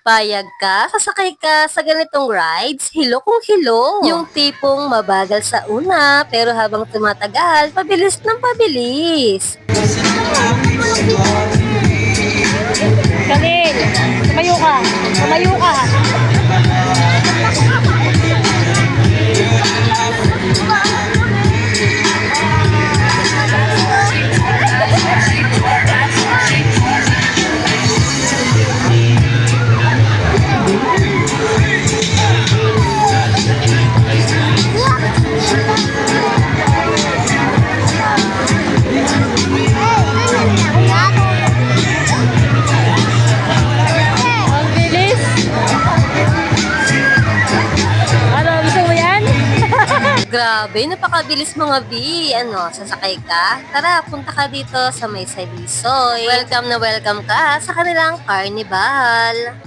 Payag ka, sasakay ka sa ganitong rides, hilo kung hilo. Yung tipong mabagal sa una, pero habang tumatagal, pabilis ng pabilis. Kalil, tumayo ka. Tumayo ka. Ang bilis. Ano, gusto mo yan? Grabe, napakabilis mga B. Ano, sasakay ka? Tara, punta ka dito sa may Salisoy. Welcome na welcome ka sa kanilang carnival.